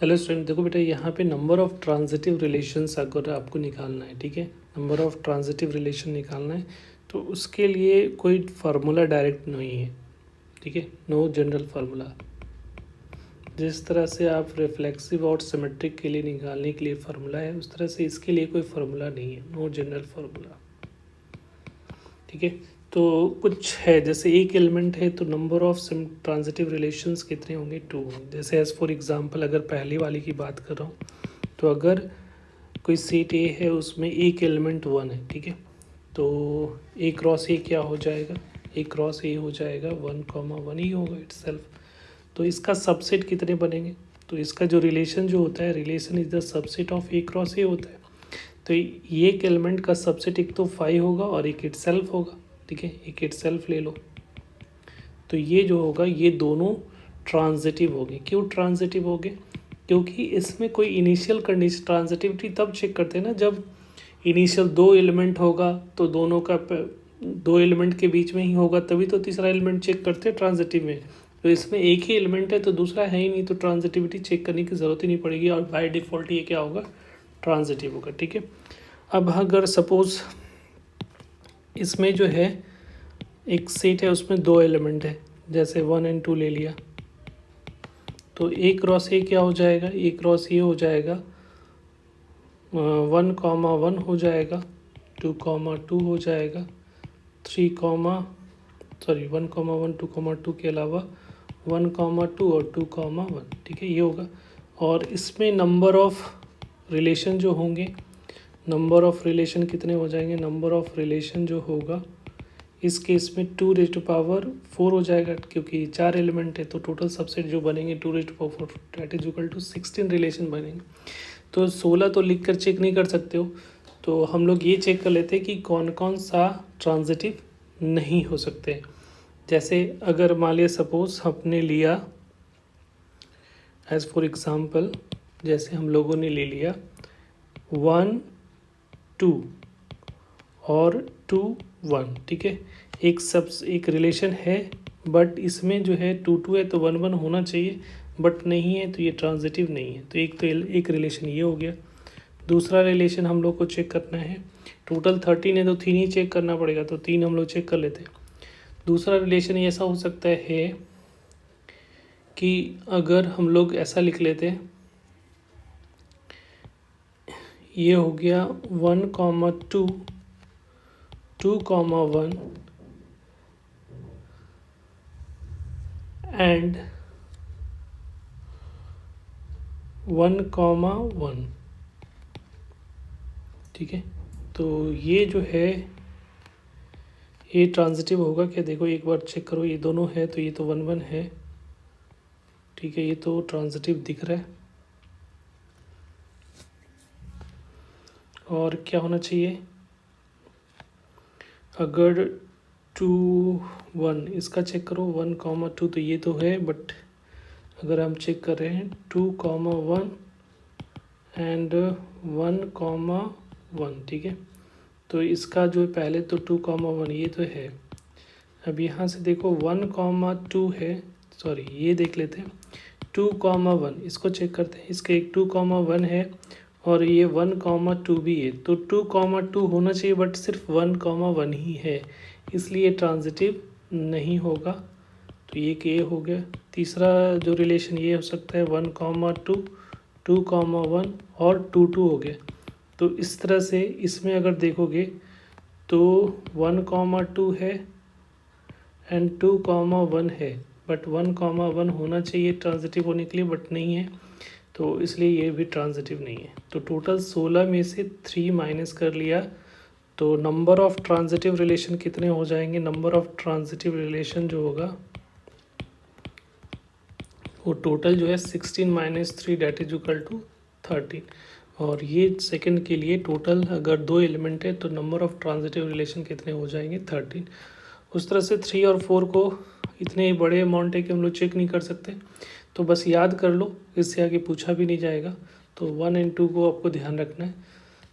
Hello student, देखो बेटा यहाँ पे नंबर ऑफ़ ट्रांजिटिव रिलेशंस अगर आपको निकालना है, ठीक है, नंबर ऑफ़ ट्रांजिटिव रिलेशन निकालना है तो उसके लिए कोई फार्मूला डायरेक्ट नहीं है, ठीक है, नो जनरल फार्मूला। जिस तरह से आप रिफ्लेक्सिव और सिमेट्रिक के लिए निकालने के लिए फार्मूला है, उस तरह से इसके लिए कोई फार्मूला नहीं है, नो जनरल फार्मूला, ठीक है। तो कुछ है, जैसे एक एलिमेंट है तो नंबर ऑफ ट्रांजिटिव रिलेशंस कितने होंगे, 2 होंगे। जैसे एज फॉर एग्जांपल अगर पहले वाली की बात कर रहा हूँ तो अगर कोई सेट ए है उसमें एक एलिमेंट 1 है, ठीक है, तो ए क्रॉस ए क्या हो जाएगा, ए क्रॉस ए हो जाएगा 1,1 ही होगा इटसेल्फ। तो इसका सबसेट कितने बनेंगे, तो इसका जो रिलेशन जो होता है, relation is the subset of A cross ए होता है। तो ये एक एलिमेंट का सबसेट एक तो 5 होगा और एक इटसेल्फ होगा, ठीक है, एक इटसेल्फ ले लो। तो ये जो होगा ये दोनों ट्रांजिटिव होंगे। क्यों ट्रांजिटिव होंगे, क्योंकि इसमें कोई इनिशियल कंडीशन, ट्रांजिटिविटी तब चेक करते हैं ना जब इनिशियल 2 एलिमेंट होगा तो दोनों का 2 एलिमेंट के बीच में ही होगा, तभी तो तीसरा एलिमेंट चेक करते हैं ट्रांजिटिव में। तो इसमें एक ही एलिमेंट है तो दूसरा है ही नहीं, तो ट्रांजिटिविटी चेक करने की ज़रूरत ही नहीं पड़ेगी और बाय डिफ़ॉल्ट ये क्या होगा, ट्रांजिटिव होगा, ठीक है। अब अगर सपोज़ इसमें जो है एक सेट है उसमें 2 एलिमेंट है, जैसे 1 और 2 ले लिया, तो ए क्रॉस ए क्या हो जाएगा, ए क्रॉस ए हो जाएगा 1,1 हो जाएगा, 2,2 हो जाएगा, 1,1 2,2 के अलावा 1,2 और 2,1, ठीक है, ये होगा। और इसमें नंबर ऑफ रिलेशन जो होंगे, नंबर ऑफ रिलेशन कितने हो जाएंगे, नंबर ऑफ रिलेशन जो होगा इस केस में 2⁴ हो जाएगा, क्योंकि 4 एलिमेंट है तो टोटल सबसेट जो बनेंगे 2⁴ that is equal to 16 relation बनेंगे। तो 16 तो लिख कर चेक नहीं कर सकते हो, तो हम लोग ये चेक कर लेते हैं कि कौन कौन सा ट्रांजिटिव नहीं हो सकते। जैसे अगर मान लिया सपोज हमने लिया एज फॉर एग्ज़ाम्पल, जैसे हम लोगों ने ले लिया 1 2 और 2 1, ठीक है, एक रिलेशन है बट इसमें जो है 2 2 है तो 1 1 होना चाहिए बट नहीं है, तो ये ट्रांजिटिव नहीं है। तो एक रिलेशन ये हो गया। दूसरा रिलेशन हम लोग को चेक करना है, टोटल 13 है तो 3 ही चेक करना पड़ेगा, तो 3 हम लोग चेक कर लेते हैं। दूसरा रिलेशन ऐसा हो सकता है कि अगर हम लोग ऐसा लिख लेते हैं, ये हो गया 1,2 2,1 एंड 1,1, ठीक है। तो ये जो है ये ट्रांजिटिव होगा क्या, देखो एक बार चेक करो, ये दोनों है तो ये तो 1 1 है, ठीक है, ये तो ट्रांजिटिव दिख रहा है। और क्या होना चाहिए, अगर 2 1 इसका चेक करो 1,2 तो ये तो है, बट अगर हम चेक कर रहे हैं 2,1 एंड 1,1, ठीक है, तो इसका जो पहले तो 2,1 ये तो है। अब यहाँ से देखो 1,2 है, सॉरी ये देख लेते हैं 2,1, इसको चेक करते हैं, इसका एक 2,1 है और ये 1,2 भी है, तो 2,2 होना चाहिए बट सिर्फ 1,1 ही है, इसलिए ट्रांजिटिव नहीं होगा। तो ये के हो गया। तीसरा जो रिलेशन ये हो सकता है 1,2 2,1 और 2 2 हो गया। तो इस तरह से इसमें अगर देखोगे तो 1,2 है एंड 2,1 है, बट 1,1 होना चाहिए ट्रांजिटिव होने के लिए बट नहीं है, तो इसलिए ये भी ट्रांजिटिव नहीं है। तो टोटल 16 में से 3 माइनस कर लिया, तो नंबर ऑफ़ ट्रांजिटिव रिलेशन कितने हो जाएंगे, नंबर ऑफ़ ट्रांजिटिव रिलेशन जो होगा वो टोटल जो है 16 - 3 दैट इज इक्वल टू 13। और ये सेकंड के लिए टोटल अगर 2 एलिमेंट है तो नंबर ऑफ़ ट्रांजिटिव रिलेशन कितने हो जाएंगे, 13। उस तरह से 3 और 4 को इतने बड़े अमाउंट है कि हम लोग चेक नहीं कर सकते, तो बस याद कर लो, इससे आगे पूछा भी नहीं जाएगा। तो 1 और 2 को आपको ध्यान रखना है,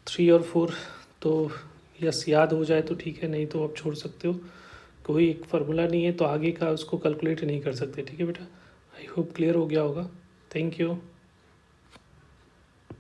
3 और 4 तो यस याद हो जाए तो ठीक है, नहीं तो आप छोड़ सकते हो, कोई एक फार्मूला नहीं है तो आगे का उसको कैलकुलेट नहीं कर सकते, ठीक है बेटा। आई होप क्लियर हो गया होगा। Thank you.